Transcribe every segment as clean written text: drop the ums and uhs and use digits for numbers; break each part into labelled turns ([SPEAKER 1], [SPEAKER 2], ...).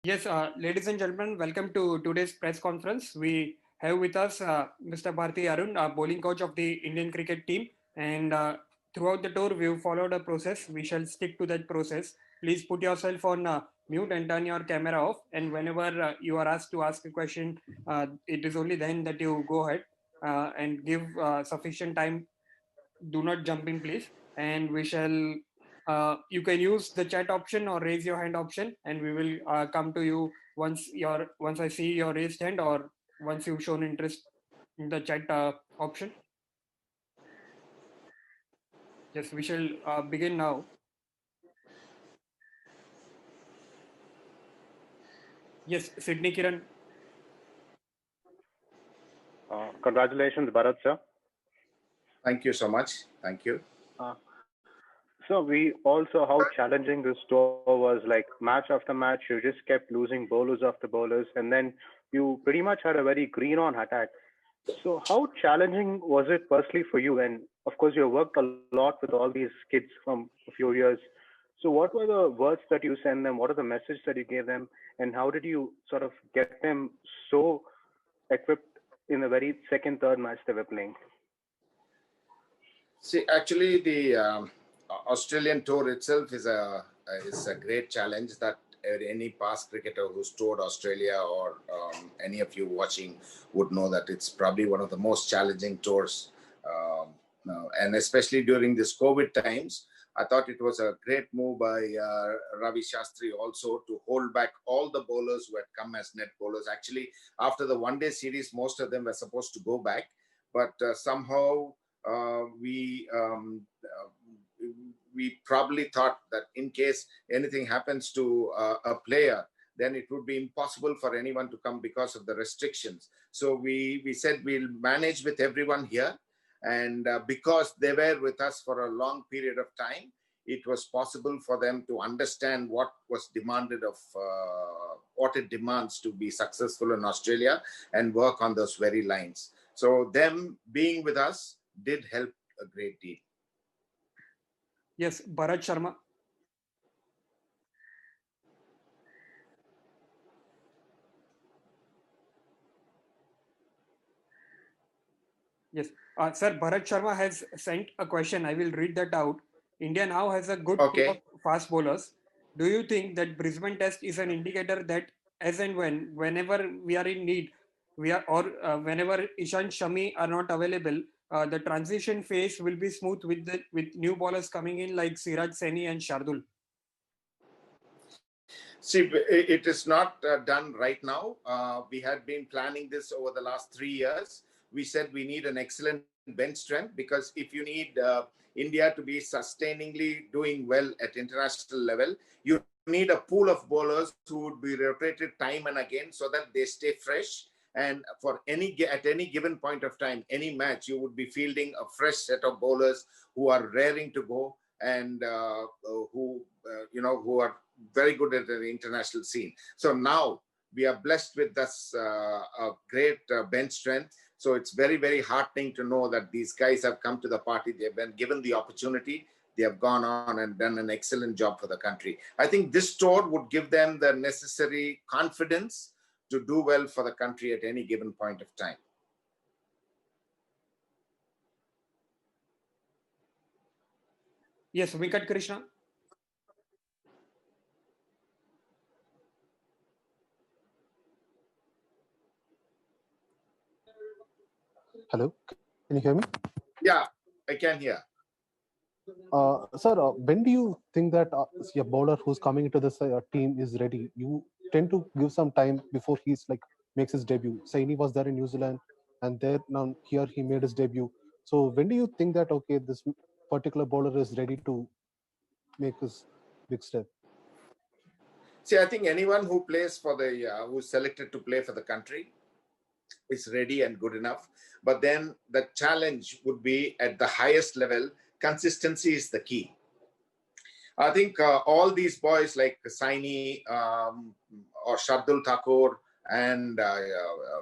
[SPEAKER 1] Yes, ladies and gentlemen, welcome to today's press conference. We have with us Mr. Bharat Arun, bowling coach of the Indian cricket team. And throughout the tour, we've followed a process. We shall stick to that process. Please put yourself on mute and turn your camera off. And whenever you are asked to ask a question, it is only then that you go ahead and give sufficient time. Do not jump in, please. And we shall you can use the chat option or raise your hand option, and we will come to you once I see your raised hand, or once you've shown interest in the chat option. Yes, we shall begin now. Yes, Sydney Kiran.
[SPEAKER 2] Congratulations, Bharat sir.
[SPEAKER 3] Thank you so much. Thank you.
[SPEAKER 2] So we all saw how challenging this tour was. Like match after match, you just kept losing bowlers after bowlers, and then you pretty much had a very green on attack. So how challenging was it personally for you? And of course, you worked a lot with all these kids from a few years. So what were the words that you sent them? What are the message that you gave them? And how did you sort of get them so equipped in the very second, third match they were playing?
[SPEAKER 3] See, actually, the Australian tour itself is a great challenge that any past cricketer who's toured Australia, or any of you watching would know that it's probably one of the most challenging tours. And especially during this COVID times, I thought it was a great move by Ravi Shastri also to hold back all the bowlers who had come as net bowlers. Actually, after the one-day series, most of them were supposed to go back, but somehow we probably thought that in case anything happens to a player, then it would be impossible for anyone to come because of the restrictions. So we said we'll manage with everyone here. And because they were with us for a long period of time, it was possible for them to understand what was demanded of what it demands to be successful in Australia, and work on those very lines. So them being with us did help a great deal.
[SPEAKER 1] Yes, Bharat Sharma. Yes, sir, Bharat Sharma has sent a question. I will read that out. India now has a good pool of fast bowlers. Do you think that Brisbane Test is an indicator that as and whenever we are in need, whenever Ishan Shami are not available, the transition phase will be smooth with new bowlers coming in like Siraj Saini and Shardul?
[SPEAKER 3] See, it is not done right now. We had been planning this over the last 3 years. We said we need an excellent bench strength, because if you need India to be sustainingly doing well at international level, you need a pool of bowlers who would be rotated time and again so that they stay fresh. And for at any given point of time, any match, you would be fielding a fresh set of bowlers who are raring to go, and who are very good at the international scene. So now we are blessed with this great bench strength. So it's very, very heartening to know that these guys have come to the party. They've been given the opportunity. They have gone on and done an excellent job for the country. I think this tour would give them the necessary confidence to do well for the country at any given point of time.
[SPEAKER 1] Yes, Venkat Krishna.
[SPEAKER 4] Hello, can you hear me?
[SPEAKER 3] Yeah, I can hear.
[SPEAKER 4] Sir, when do you think that a bowler who's coming into this team is ready? You tend to give some time before he's makes his debut. Saini was there in New Zealand, and there now here he made his debut. So when do you think that this particular bowler is ready to make his big step?
[SPEAKER 3] See, I think anyone who plays for who's selected to play for the country is ready and good enough. But then the challenge would be at the highest level. Consistency is the key. I think all these boys like Saini or Shardul Thakur and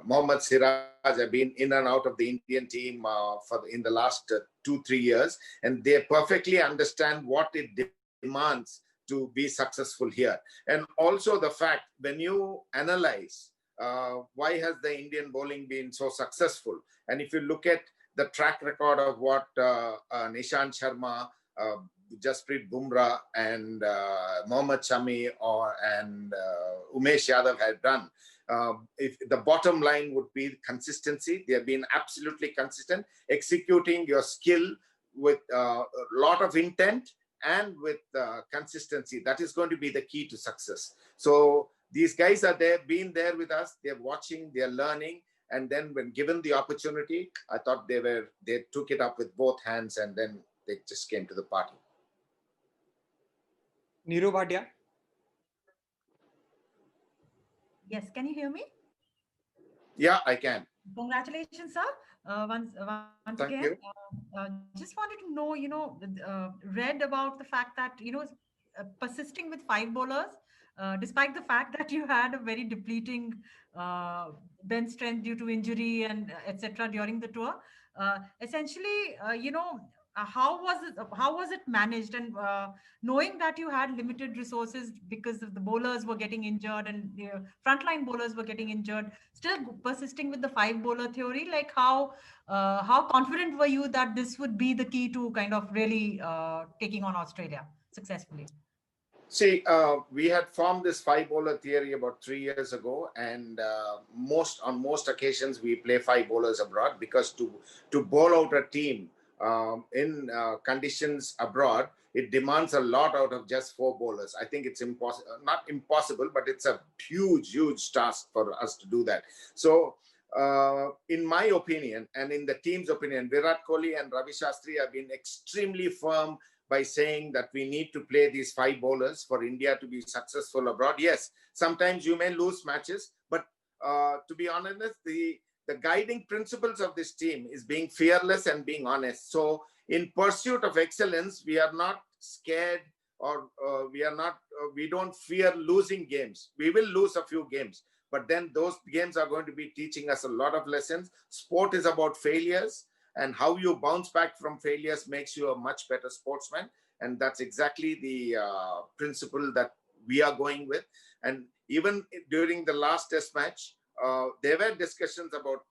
[SPEAKER 3] Mohammad Siraj have been in and out of the Indian team in the last 2-3 years, and they perfectly understand what it demands to be successful here. And also the fact, when you analyze why has the Indian bowling been so successful, and if you look at the track record of what Nishant Sharma, Jasprit Bumrah, and Mohammad Shami and Umesh Yadav had done, if the bottom line would be consistency. They have been absolutely consistent, executing your skill with a lot of intent and with consistency. That is going to be the key to success. So these guys are there, been there with us. They're watching, they're learning, and then when given the opportunity, I thought they took it up with both hands, and then they just came to the party.
[SPEAKER 1] Neeru Bhatia.
[SPEAKER 5] Yes, can you hear me?
[SPEAKER 3] Yeah, I can.
[SPEAKER 5] Congratulations, sir. Once
[SPEAKER 3] Thank
[SPEAKER 5] again,
[SPEAKER 3] you.
[SPEAKER 5] just wanted to know, read about the fact that, persisting with five bowlers, despite the fact that you had a very depleting bench strength due to injury and etc. during the tour. Essentially, how was it managed, and knowing that you had limited resources because of the bowlers were getting injured and frontline bowlers were getting injured, still persisting with the five bowler theory, like how confident were you that this would be the key to kind of really taking on Australia successfully?
[SPEAKER 3] See, we had formed this five bowler theory about 3 years ago, and on most occasions we play five bowlers abroad, because to bowl out a team in conditions abroad, it demands a lot out of just four bowlers. I think it's not impossible, but it's a huge task for us to do that. So in my opinion, and in the team's opinion, Virat Kohli and Ravi Shastri have been extremely firm by saying that we need to play these five bowlers for India to be successful abroad. Yes, sometimes you may lose matches, but to be honest, the guiding principles of this team is being fearless and being honest. So in pursuit of excellence, we are not scared, or we don't fear losing games. We will lose a few games, but then those games are going to be teaching us a lot of lessons. Sport is about failures, and how you bounce back from failures makes you a much better sportsman. And that's exactly the principle that we are going with. And even during the last test match, there were discussions about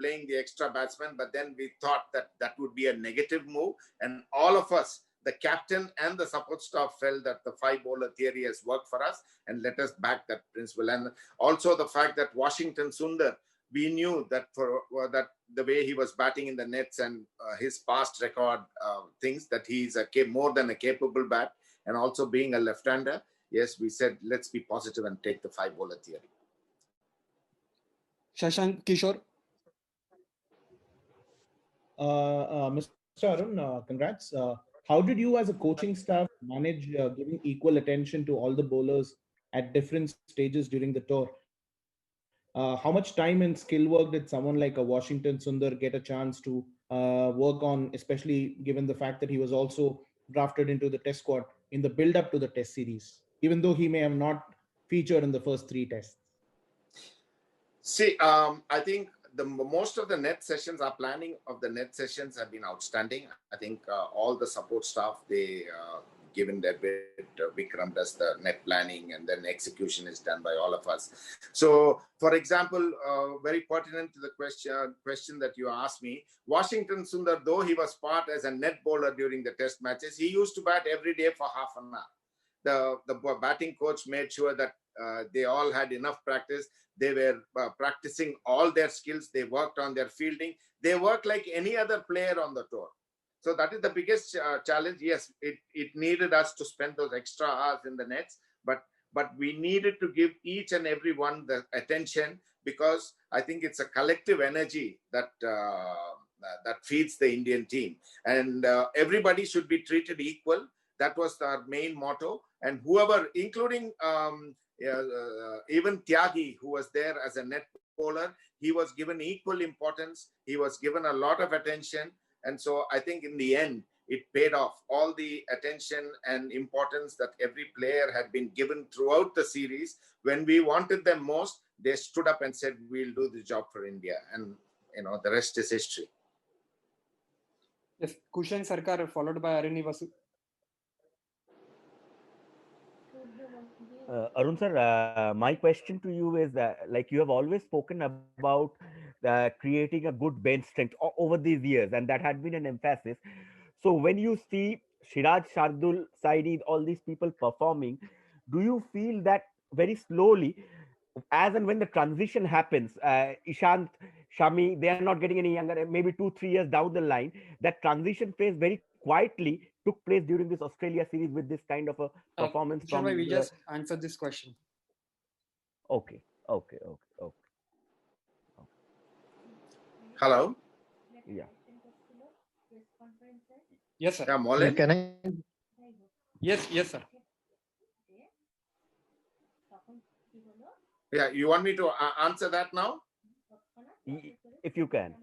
[SPEAKER 3] playing the extra batsman, but then we thought that would be a negative move. And all of us, the captain and the support staff, felt that the five bowler theory has worked for us, and let us back that principle. And also the fact that Washington Sundar, we knew that that the way he was batting in the nets and his past record things, that he's more than a capable bat, and also being a left-hander. Yes, we said, let's be positive and take the five bowler theory.
[SPEAKER 1] Shashank Kishore.
[SPEAKER 6] Mr. Arun, congrats. How did you as a coaching staff manage giving equal attention to all the bowlers at different stages during the tour? How much time and skill work did someone like a Washington Sundar get a chance to work on, especially given the fact that he was also drafted into the test squad in the build-up to the test series, even though he may have not featured in the first three tests?
[SPEAKER 3] See, I think most of the net sessions, our planning of the net sessions have been outstanding. I think all the support staff, they given their bit, Vikram does the net planning, and then execution is done by all of us. So, for example, very pertinent to the question that you asked me, Washington Sundar, though he was part as a net bowler during the test matches, he used to bat every day for half an hour. The batting coach made sure that they all had enough practice. They were practicing all their skills. They worked on their fielding. They worked like any other player on the tour. So that is the biggest challenge. Yes, it needed us to spend those extra hours in the nets, but we needed to give each and every one the attention, because I think it's a collective energy that feeds the Indian team, and everybody should be treated equal. That was our main motto. And whoever, including even Tyagi, who was there as a net bowler, he was given equal importance. He was given a lot of attention. And so I think in the end, it paid off. All the attention and importance that every player had been given throughout the series, when we wanted them most, they stood up and said, we'll do the job for India. And, the rest is history.
[SPEAKER 1] Yes, Kushan Sarkar, followed by Arun Vasu.
[SPEAKER 7] Arun sir, my question to you is that, like, you have always spoken about creating a good bench strength over these years, and that had been an emphasis. So when you see Shiraj, Shardul, Saidi, all these people performing, do you feel that very slowly, as and when the transition happens, Ishant, Shami, they are not getting any younger, maybe 2, 3 years down the line, that transition phase very quietly took place during this Australia series with this kind of a performance
[SPEAKER 1] Tushar bhai,
[SPEAKER 7] from
[SPEAKER 1] we
[SPEAKER 7] the.
[SPEAKER 1] just answered this question.
[SPEAKER 7] Okay, okay, okay, okay,
[SPEAKER 3] Hello.
[SPEAKER 7] yeah.
[SPEAKER 1] Yes, sir.
[SPEAKER 3] Yeah,
[SPEAKER 8] Yeah,
[SPEAKER 3] Molin.
[SPEAKER 8] can I?
[SPEAKER 1] Yes, yes, sir.
[SPEAKER 3] Yeah, you want me to answer that now?
[SPEAKER 7] If you can,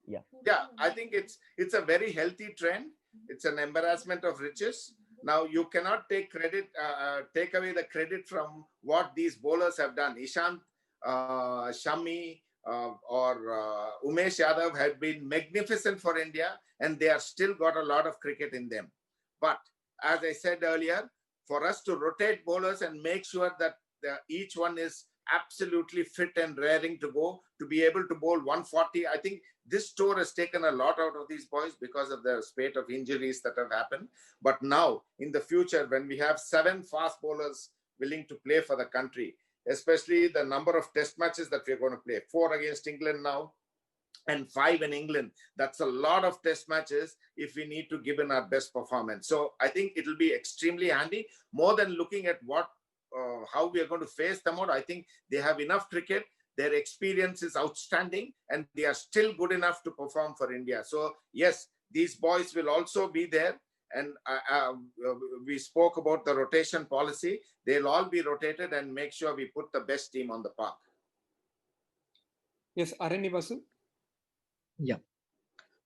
[SPEAKER 7] yeah.
[SPEAKER 3] Yeah, I think it's a very healthy trend. It's an embarrassment of riches. Now you cannot take away the credit from what these bowlers have done. Ishant, Shami, or Umesh Yadav have been magnificent for India, and they are still got a lot of cricket in them. But as I said earlier, for us to rotate bowlers and make sure that each one is absolutely fit and raring to go to be able to bowl 140, I think this tour has taken a lot out of these boys because of the spate of injuries that have happened. But now, in the future, when we have 7 fast bowlers willing to play for the country, especially the number of test matches that we're going to play, 4 against England now and 5 in England, that's a lot of test matches if we need to give in our best performance. So I think it'll be extremely handy, more than looking at how we are going to face them out. I think they have enough cricket. Their experience is outstanding, and they are still good enough to perform for India. So yes, these boys will also be there. And we spoke about the rotation policy. They'll all be rotated and make sure we put the best team on the park.
[SPEAKER 1] Yes, Arani Basu.
[SPEAKER 8] Yeah.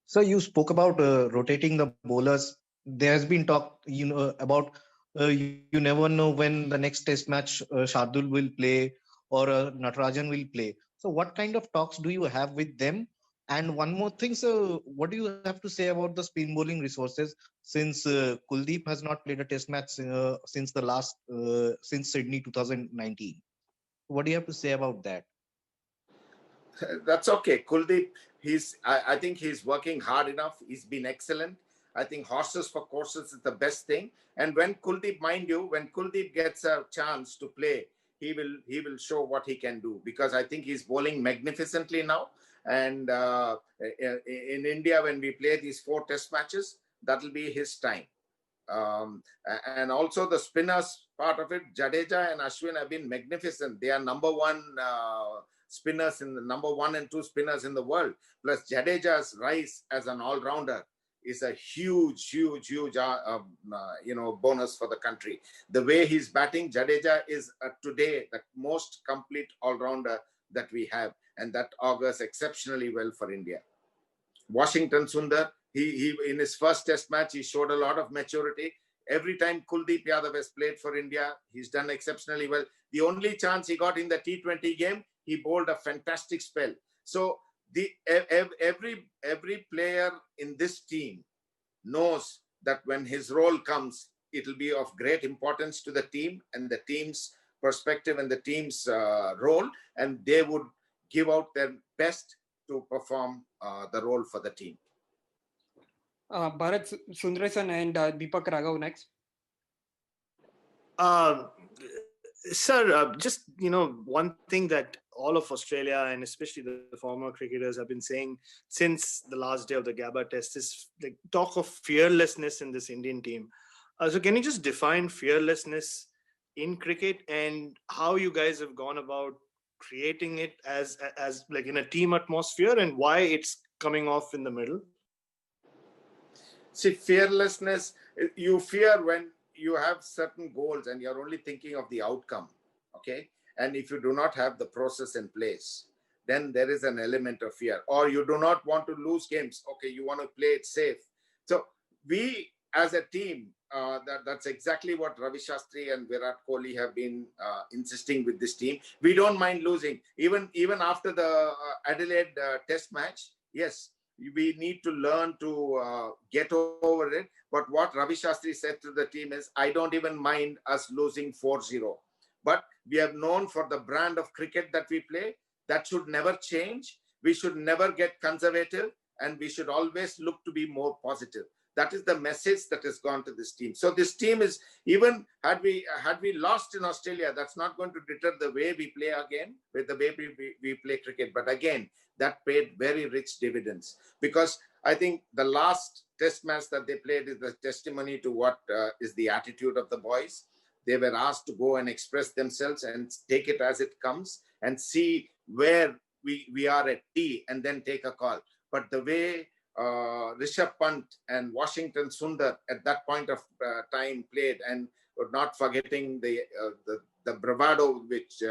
[SPEAKER 8] So you spoke about rotating the bowlers. There has been talk, about you never know when the next test match Shardul will play or Natarajan will play. So what kind of talks do you have with them? And one more thing, so what do you have to say about the spin bowling resources since Kuldeep has not played a test match since Sydney 2019? What do you have to say about that?
[SPEAKER 3] That's okay. Kuldeep, I think he's working hard enough. He's been excellent. I think horses for courses is the best thing. And when Kuldeep, mind you, when Kuldeep gets a chance to play, he will show what he can do, because I think he's bowling magnificently now. And in India, when we play these 4 test matches, that'll be his time. And also the spinners part of it, Jadeja and Ashwin have been magnificent. They are number 1 spinners in the number 1 and 2 spinners in the world. Plus Jadeja's rise as an all-rounder is a huge bonus for the country. The way he's batting, Jadeja is today the most complete all-rounder that we have, and that augurs exceptionally well for India. Washington Sundar, he in his first test match, he showed a lot of maturity. Every time Kuldeep Yadav has played for India, he's done exceptionally well. The only chance he got in the T20 game, he bowled a fantastic spell. So every player in this team knows that when his role comes, it'll be of great importance to the team and the team's perspective and the team's role, and they would give out their best to perform the role for the team.
[SPEAKER 1] Bharat Sundaresan and Deepak Raghav next.
[SPEAKER 9] Sir, just one thing that all of Australia and especially the former cricketers have been saying since the last day of the Gabba Test is like talk of fearlessness in this Indian team. So can you just define fearlessness in cricket and how you guys have gone about creating it as like in a team atmosphere, and why it's coming off in the middle?
[SPEAKER 3] See, fearlessness, you fear when you have certain goals and you're only thinking of the outcome, okay? And if you do not have the process in place, then there is an element of fear. Or you do not want to lose games, okay, you want to play it safe. So we, as a team, that's exactly what Ravi Shastri and Virat Kohli have been insisting with this team. We don't mind losing. Even after the Adelaide test match, yes, we need to learn to get over it. But what Ravi Shastri said to the team is, I don't even mind us losing 4-0. But we have known for the brand of cricket that we play, that should never change. We should never get conservative, and we should always look to be more positive. That is the message that has gone to this team. So this team is, even had we lost in Australia, that's not going to deter the way we play again, with the way we play cricket. But again, that paid very rich dividends, because I think the last test match that they played is the testimony to what is the attitude of the boys. They were asked to go and express themselves and take it as it comes and see where we are at tea and then take a call. But the way Rishabh Pant and Washington Sundar at that point of time played, and not forgetting the bravado which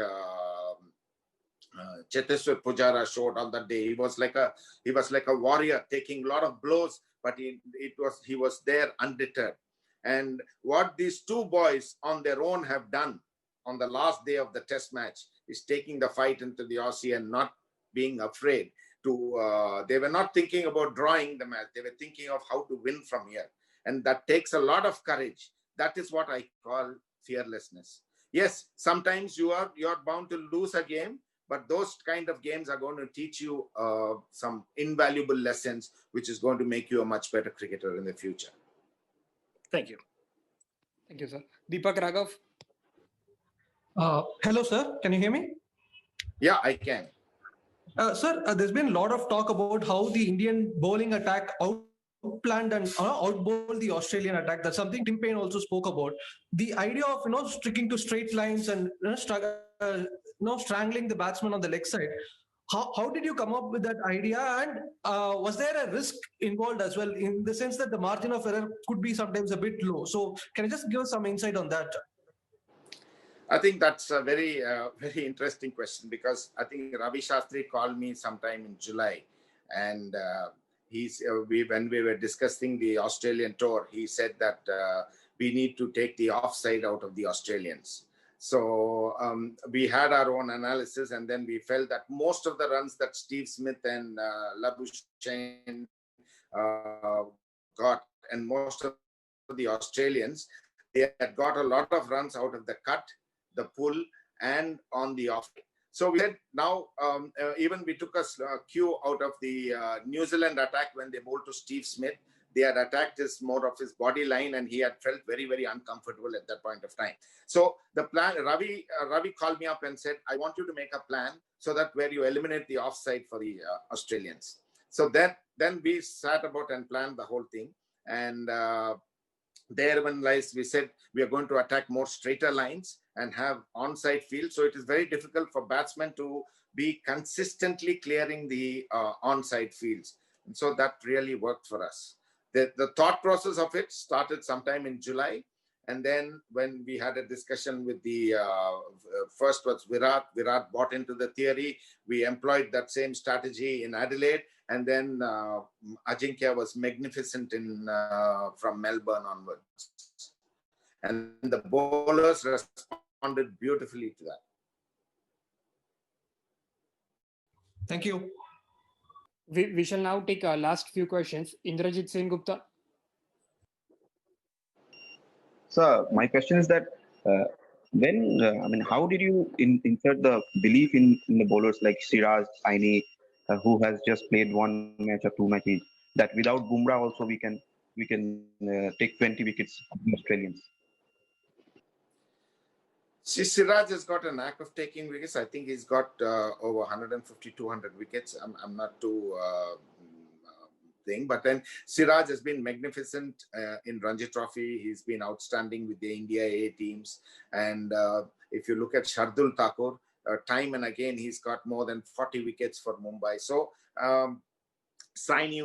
[SPEAKER 3] Cheteshwar Pujara showed on that day. He was like a warrior, taking a lot of blows, but he was there undeterred. And what these two boys on their own have done on the last day of the test match is taking the fight into the Aussie and not being afraid to, they were not thinking about drawing the match. They were thinking of how to win from here. And that takes a lot of courage. That is what I call fearlessness. Yes, sometimes you are bound to lose a game, but those kind of games are going to teach you some invaluable lessons, which is going to make you a much better cricketer in the future.
[SPEAKER 9] Thank you.
[SPEAKER 1] Thank you, sir. Deepak Raghav.
[SPEAKER 10] Hello, sir. Can you hear me?
[SPEAKER 3] Yeah, I can.
[SPEAKER 10] Sir, there's been a lot of talk about how the Indian bowling attack outplanned and outbowled the Australian attack. That's something Tim Payne also spoke about. The idea of sticking to straight lines and strangling the batsman on the leg side. How did you come up with that idea, and was there a risk involved as well, in the sense that the margin of error could be sometimes a bit low? So can you just give us some insight on that?
[SPEAKER 3] I think that's a very, very interesting question, because I think Ravi Shastri called me sometime in July, and when we were discussing the Australian tour, he said that we need to take the offside out of the Australians. So we had our own analysis, and then we felt that most of the runs that Steve Smith and Labuschagne got, and most of the Australians, they had got a lot of runs out of the cut, the pull, and on the offside. So we said now, even we took a cue out of the New Zealand attack when they bowled to Steve Smith. They had attacked more of his body line, and he had felt very, very uncomfortable at that point of time. So the plan, Ravi called me up and said, I want you to make a plan so that where you eliminate the offside for the Australians. So then we sat about and planned the whole thing. And therein lies, we said, we are going to attack more straighter lines and have onside field. So it is very difficult for batsmen to be consistently clearing the onside fields. And so that really worked for us. The thought process of it started sometime in July. And then when we had a discussion with the, first was Virat bought into the theory. We employed that same strategy in Adelaide. And then Ajinkya was magnificent from Melbourne onwards. And the bowlers responded beautifully to that.
[SPEAKER 10] Thank you.
[SPEAKER 1] We shall now take our last few questions. Indrajit Singh Gupta.
[SPEAKER 11] So my question is that how did you insert the belief in the bowlers like Siraj, Saini, who has just played one match or two matches, that without Bumrah also we can take 20 wickets of the Australians?
[SPEAKER 3] See, Siraj has got a knack of taking wickets. I think he's got over 150, 200 wickets. I'm not too thing, but then Siraj has been magnificent in Ranji Trophy. He's been outstanding with the India A teams. And if you look at Shardul Thakur, time and again, he's got more than 40 wickets for Mumbai. So Saini,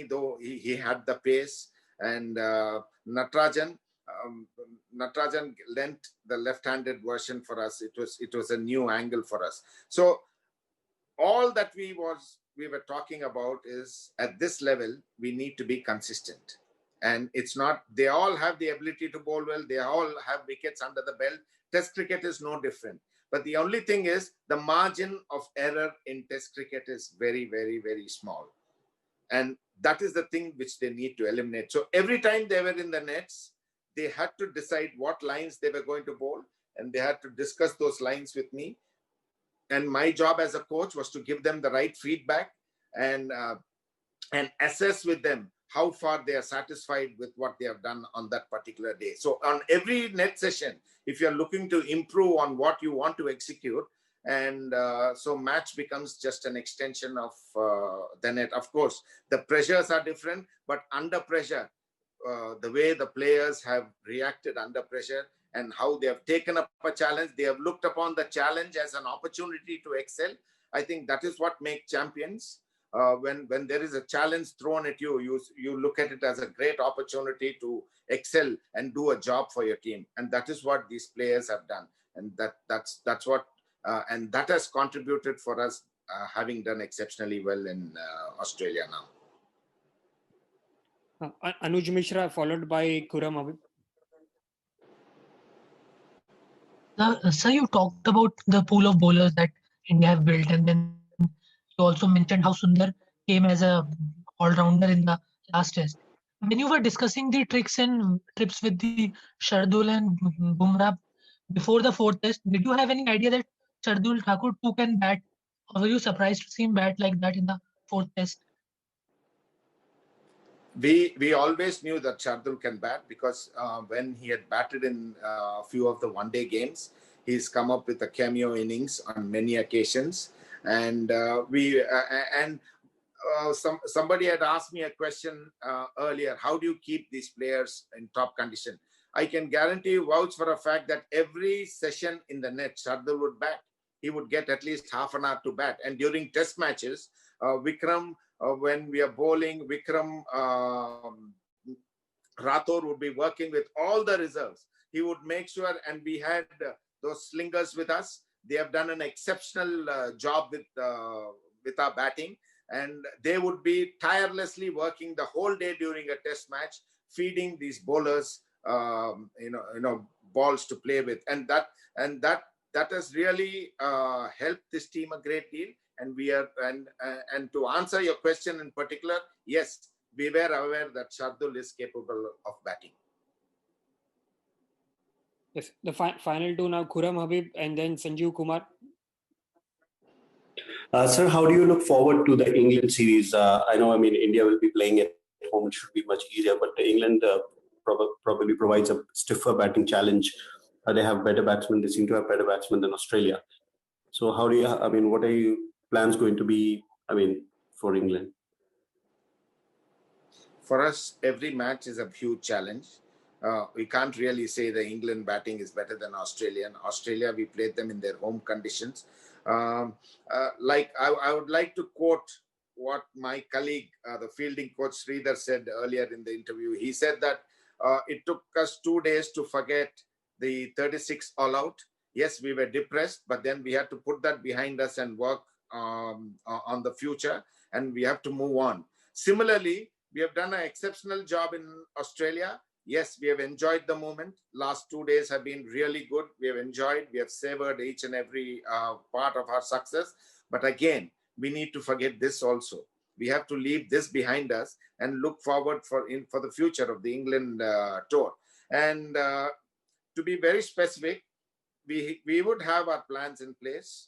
[SPEAKER 3] though he had the pace, and Natarajan lent the left-handed version for us. It was a new angle for us. So all that we were talking about is, at this level, we need to be consistent. And it's not, they all have the ability to bowl well. They all have wickets under the belt. Test cricket is no different. But the only thing is, the margin of error in Test cricket is very, very, very small. And that is the thing which they need to eliminate. So every time they were in the nets, they had to decide what lines they were going to bowl. and they had to discuss those lines with me. And my job as a coach was to give them the right feedback and assess with them how far they are satisfied with what they have done on that particular day. So on every net session, if you're looking to improve on what you want to execute, and so match becomes just an extension of the net. Of course, the pressures are different, but under pressure, the way the players have reacted under pressure and how they have taken up a challenge, they have looked upon the challenge as an opportunity to excel. I think that is what makes champions. When there is a challenge thrown at you, you look at it as a great opportunity to excel and do a job for your team, and that is what these players have done, and that's what and that has contributed for us having done exceptionally well in Australia now.
[SPEAKER 1] Anuj Mishra, followed by Khurram Habib.
[SPEAKER 12] Sir, you talked about the pool of bowlers that India have built, and then you also mentioned how Sundar came as a all-rounder in the last test. When you were discussing the tricks and trips with the Shardul and Bumrah before the fourth test, did you have any idea that Shardul Thakur too can bat, or were you surprised to see him bat like that in the fourth test?
[SPEAKER 3] We always knew that Shardul can bat because when he had batted in a few of the one-day games, he's come up with a cameo innings on many occasions. And somebody had asked me a question earlier: how do you keep these players in top condition? I can guarantee you, vouch for a fact that every session in the net, Shardul would bat. He would get at least half an hour to bat. And during test matches, Vikram, when we are bowling, Vikram Rathore would be working with all the reserves. He would make sure, and we had those slingers with us. They have done an exceptional job with our batting, and they would be tirelessly working the whole day during a test match, feeding these bowlers, balls to play with, and that has really helped this team a great deal. And we are, and to answer your question in particular, yes, we were aware that Shardul is capable of batting.
[SPEAKER 1] Yes, the final two now, Khurram Habib and then Sanjeev Kumar.
[SPEAKER 13] Sir, how do you look forward to the England series? I know, India will be playing at home. It should be much easier, but England probably provides a stiffer batting challenge. They have better batsmen. They seem to have better batsmen than Australia. So how do you, what are your plans going to be, for England?
[SPEAKER 3] For us, every match is a huge challenge. We can't really say the England batting is better than Australian. Australia, we played them in their home conditions. I would like to quote what my colleague, the fielding coach Sridhar, said earlier in the interview. He said that it took us 2 days to forget the 36 all out. Yes, we were depressed, but then we had to put that behind us and work on the future, and we have to move on. Similarly, we have done an exceptional job in Australia. Yes, we have enjoyed the moment. Last 2 days have been really good. We have enjoyed, we have savored each and every part of our success. But again, we need to forget this also. We have to leave this behind us and look forward for the future of the England tour. And to be very specific, we would have our plans in place.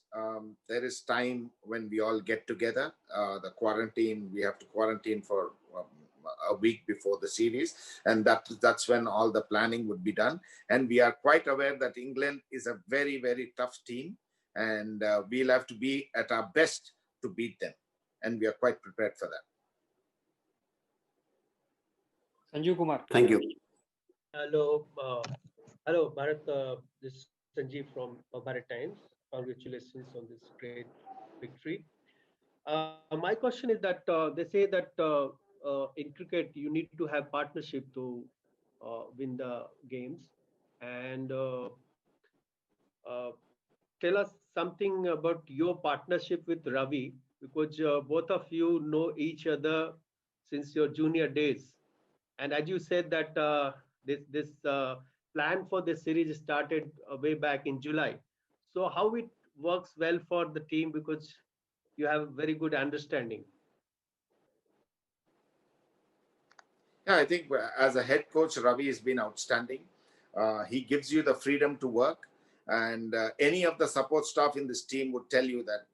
[SPEAKER 3] There is time when we all get together. The quarantine, we have to quarantine for a week before the series, and that's when all the planning would be done. And we are quite aware that England is a very, very tough team, and we'll have to be at our best to beat them, and we are quite prepared for that.
[SPEAKER 1] Sanjeev Kumar.
[SPEAKER 13] Thank you.
[SPEAKER 14] Hello, Bharat. This is Sanjeev from Bharat Times. Congratulations on this great victory. My question is that they say that in cricket you need to have partnership to win the games, and tell us something about your partnership with Ravi, because both of you know each other since your junior days, and as you said that this plan for this series started way back in July. So how it works well for the team, because you have very good understanding.
[SPEAKER 3] Yeah, I think as a head coach, Ravi has been outstanding. He gives you the freedom to work. And any of the support staff in this team would tell you that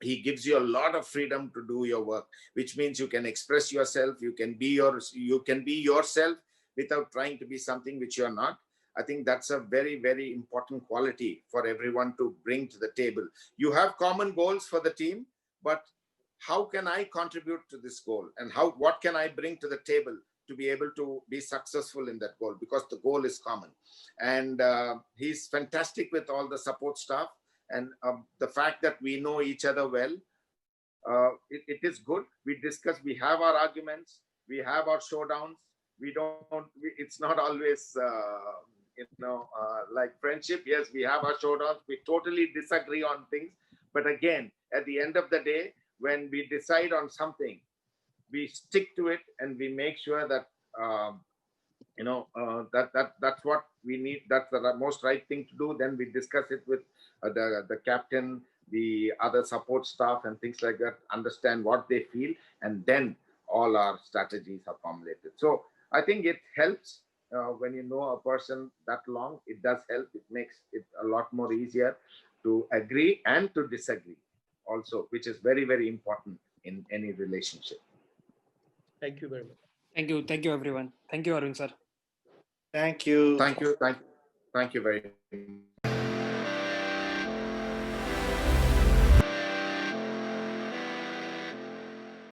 [SPEAKER 3] he gives you a lot of freedom to do your work, which means you can express yourself, you can be yourself without trying to be something which you are not. I think that's a very, very important quality for everyone to bring to the table. You have common goals for the team, but how can I contribute to this goal, and what can I bring to the table to be able to be successful in that goal, because the goal is common. And he's fantastic with all the support staff. And the fact that we know each other well, it is good. We discuss, we have our arguments, we have our showdowns. It's not always, like friendship. Yes, we have our showdowns. We totally disagree on things. But again, at the end of the day, when we decide on something, we stick to it, and we make sure that that's what we need. That's the most right thing to do. Then we discuss it with the captain, the other support staff, and things like that. Understand what they feel, and then all our strategies are formulated. So I think it helps when you know a person that long. It does help. It makes it a lot more easier to agree and to disagree, also, which is very, very important in any relationship.
[SPEAKER 14] Thank you very much.
[SPEAKER 1] Thank you, everyone. Thank you, Arun sir.
[SPEAKER 9] Thank you.
[SPEAKER 3] Thank you very much.